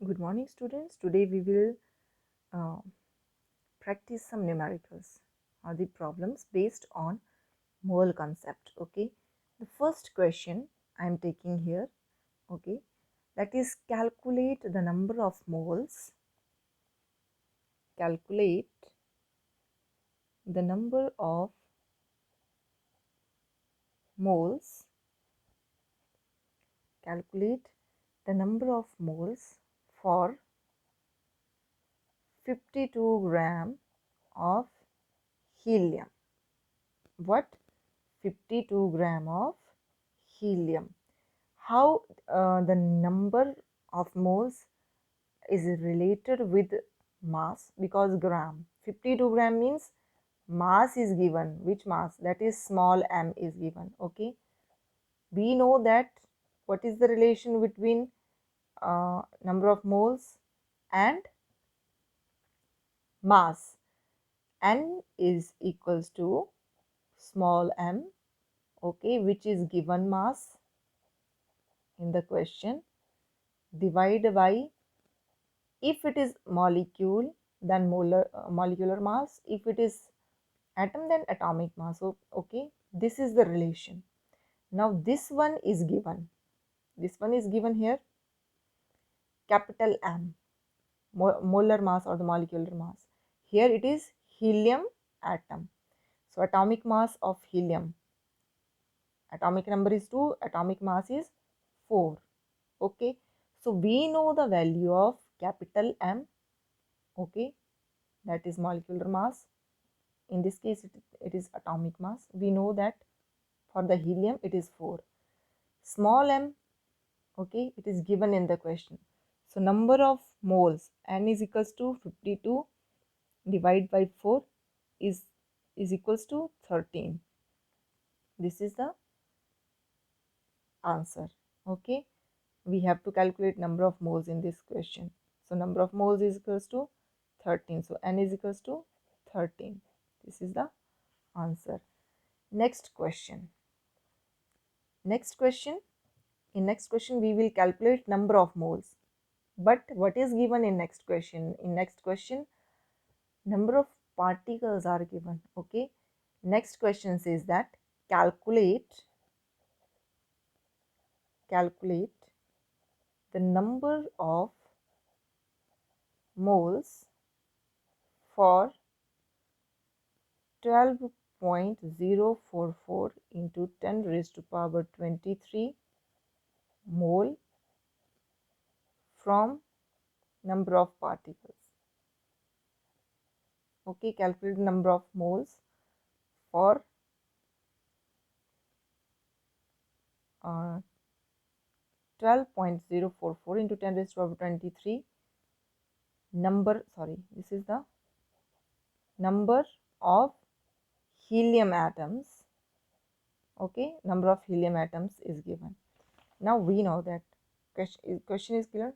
Good morning, students. Today we will uh, practice some numericals or the problems based on mole concept. Okay, the first question I am taking here. Okay, that is calculate the number of moles. Calculate the number of moles. Calculate the number of moles for 52 gram of helium. What? 52 gram of helium. How the number of moles is related with mass, because gram 52 gram means mass is given. Which mass? That is small m is given. Okay, we know that what is the relation between number of moles and mass. N is equals to small m, okay, which is given mass in the question, divide by, if it is molecule then molecular mass, if it is atom then atomic mass. So okay, this is the relation. Now this one is given, here, capital M, molar mass or the molecular mass. Here it is helium atom. So atomic mass of helium, atomic number is 2, atomic mass is 4. Okay, so we know the value of capital M. Okay, that is molecular mass. In this case it is atomic mass. We know that for the helium it is 4. Small m, okay, it is given in the question. So number of moles, n is equals to 52 divided by 4 is equals to 13. This is the answer. Okay, we have to calculate number of moles in this question. So number of moles is equals to 13. So n is equals to 13. This is the answer. Next question. In next question we will calculate number of moles. But what is given in next question? In next question, number of particles are given. Okay, next question says that calculate the number of moles for 12.044 into 10 raised to power 23 mole from number of particles. Okay, calculate the number of moles for 12.044 into 10 raised to power 23 this is the number of helium atoms. Okay, number of helium atoms is given. Now we know that question is clear.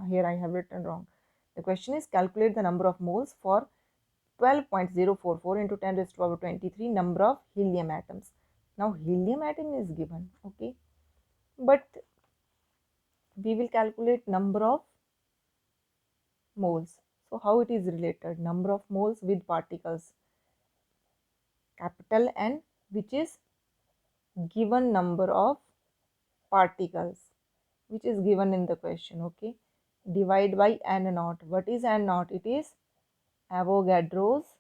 Here I have written wrong. The question is calculate the number of moles for 12.044 into 10 raised to power 23 number of helium atoms. Now helium atom is given. Okay, but we will calculate number of moles. So how it is related? Number of moles with particles, capital N, which is given number of particles, which is given in the question. Okay, divide by n naught. What is n naught? It is Avogadro's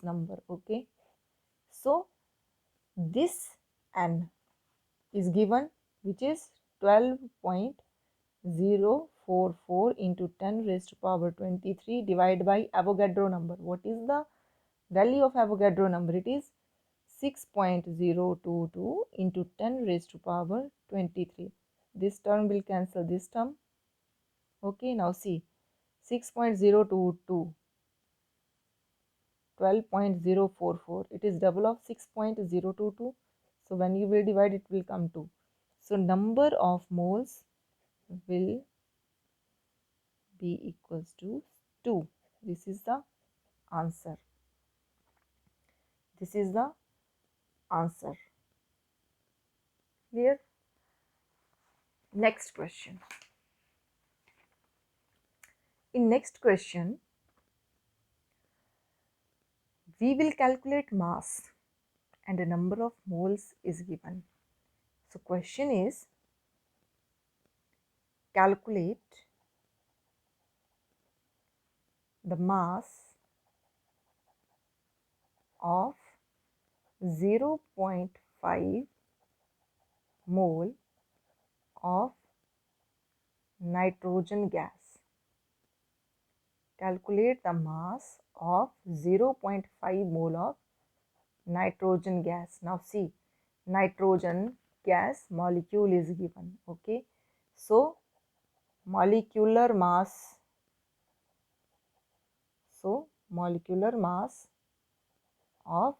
number. Okay, so this n is given, which is 12.044 into 10 raised to power 23 divided by Avogadro number. What is the value of Avogadro number? It is 6.022 into 10 raised to power 23. This term will cancel this term. Okay, now see, 6.022, 12.044, it is double of 6.022. So when you will divide, it will come 2. So number of moles will be equals to 2. This is the answer. This is the answer. Clear? Next question. In next question, we will calculate mass and a number of moles is given. So question is, calculate the mass of 0.5 mole of nitrogen gas. Calculate the mass of 0.5 mole of nitrogen gas. Now see, nitrogen gas molecule is given. Okay, so molecular mass, of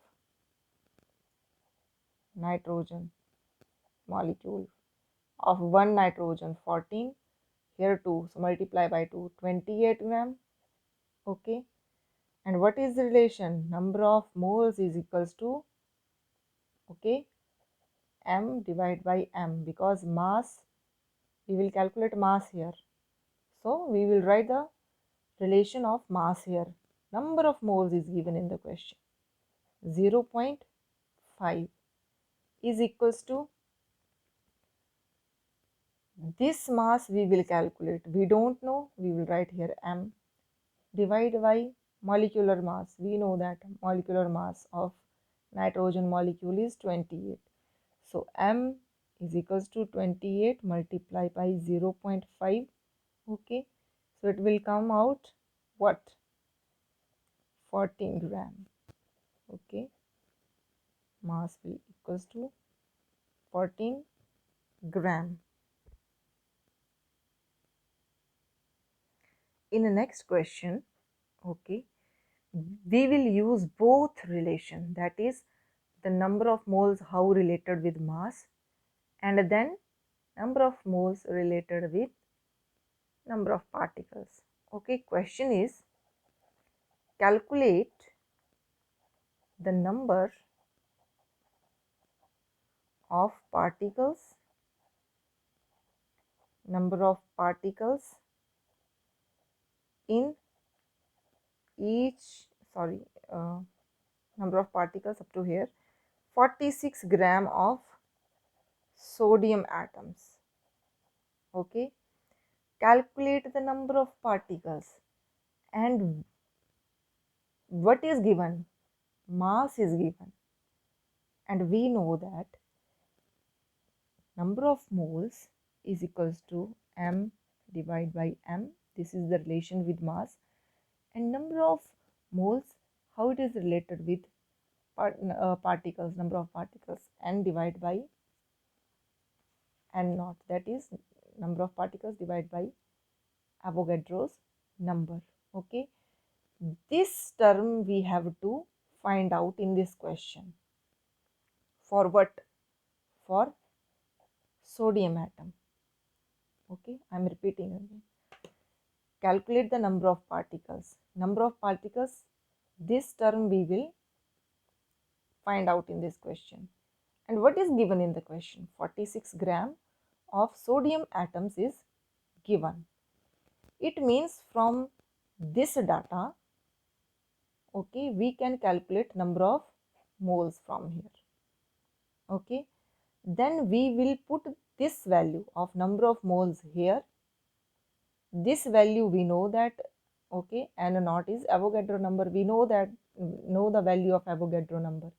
nitrogen molecule of one nitrogen 14, here 2, so multiply by 2, 28 gram. Okay, and what is the relation? Number of moles is equals to, okay, m divided by m, because mass, we will calculate mass here, so we will write the relation of mass here. Number of moles is given in the question, 0.5 is equals to, this mass we will calculate, we don't know, we will write here m, divide by molecular mass, we know that molecular mass of nitrogen molecule is 28, so m is equals to 28 multiply by 0.5. Okay, so it will come out what, 14 gram. Okay, mass will equals to 14 gram. In the next question, okay, we will use both relation, that is the number of moles how related with mass, and then number of moles related with number of particles. Okay, question is, calculate the number of particles, in each, sorry, uh, number of particles up to here, 46 gram of sodium atoms. Okay, calculate the number of particles, and what is given, mass is given, and we know that number of moles is equals to m divided by m, this is the relation with mass, and number of moles, how it is related with particles, number of particles, n divided by n naught, that is number of particles divided by Avogadro's number. Okay, this term we have to find out in this question. For what? For sodium atom. Okay, I am repeating again. Calculate the number of particles. Number of particles, this term we will find out in this question. And what is given in the question? 46 gram of sodium atoms is given. It means from this data, okay, we can calculate number of moles from here. Okay, then we will put this value of number of moles here. This value we know that, okay, n naught is Avogadro number, we know that, know the value of Avogadro number.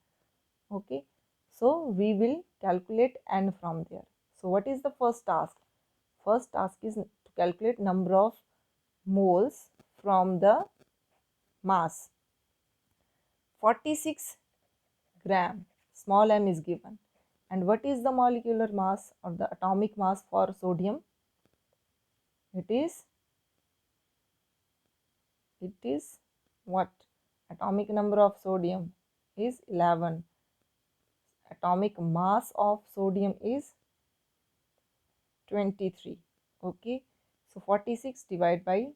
Okay, so we will calculate n from there. So what is the first task? First task is to calculate number of moles from the mass. 46 gram, small m is given. And what is the molecular mass or the atomic mass for sodium? It is what? Atomic number of sodium is 11. Atomic mass of sodium is 23. Okay, so 46 divided by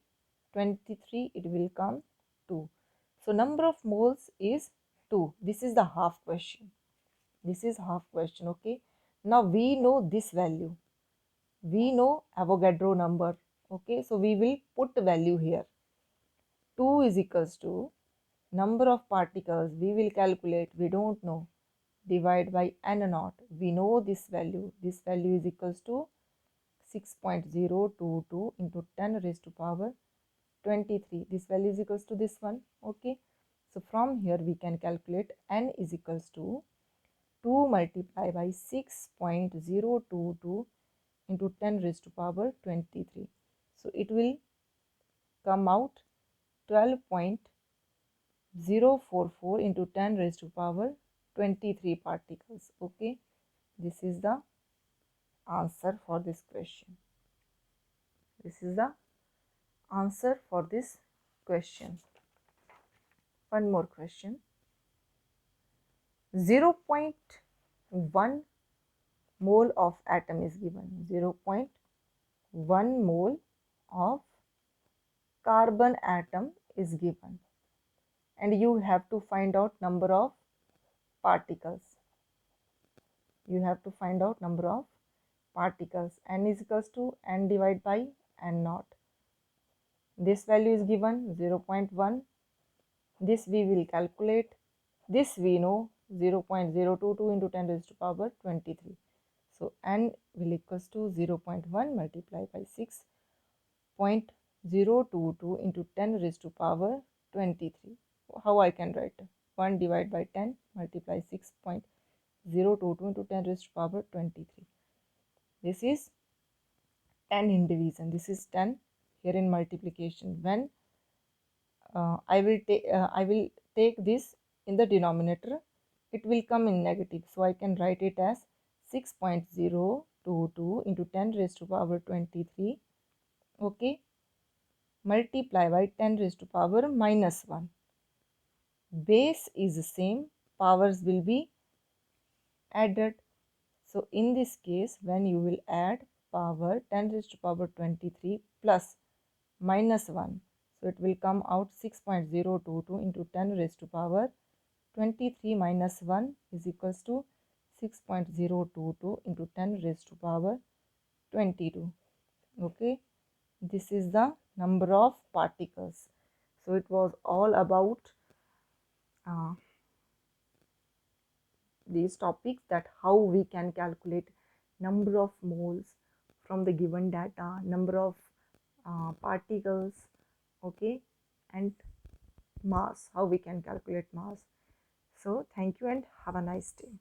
23, it will come 2. So number of moles is 2. This is the half question. This is half question. Okay, now we know this value. We know Avogadro number. Okay, so we will put value here. 2 is equals to number of particles we will calculate, we don't know, divide by n naught. We know this value. This value is equals to 6.022 into 10 raised to power 23. This value is equals to this one. Okay, so from here we can calculate n is equals to 2 multiplied by 6.022 into 10 raised to power 23. So it will come out 12.044 into 10 raised to power 23 particles. Okay, this is the answer for this question. This is the answer for this question. One more question. 0.1 mole of atom is given. 0.1 mole of carbon atom is given, and you have to find out number of particles. You have to find out number of particles. N is equals to n divided by n naught. This value is given 0.1. This we will calculate. This we know 0.022 into 10 raised to power 23. So n will equals to 0.1 multiplied by 6.022 into 10 raised to power 23. How I can write? 1 divided by 10 multiply 6.022 into 10 raised to power 23. This is 10 in division. This is 10 here in multiplication. When I will take this in the denominator, it will come in negative. So I can write it as 6.022 into 10 raised to power 23. Okay, multiply by 10 raised to power minus 1. Base is the same, powers will be added. So in this case, when you will add power 10 raised to power 23 plus minus 1, so it will come out 6.022 into 10 raised to power 23 minus 1 is equals to 6.022 into 10 raised to power 22. Okay, this is the number of particles. So it was all about uh, these topics, that how we can calculate number of moles from the given data, number of particles, okay, and mass, how we can calculate mass. So thank you and have a nice day.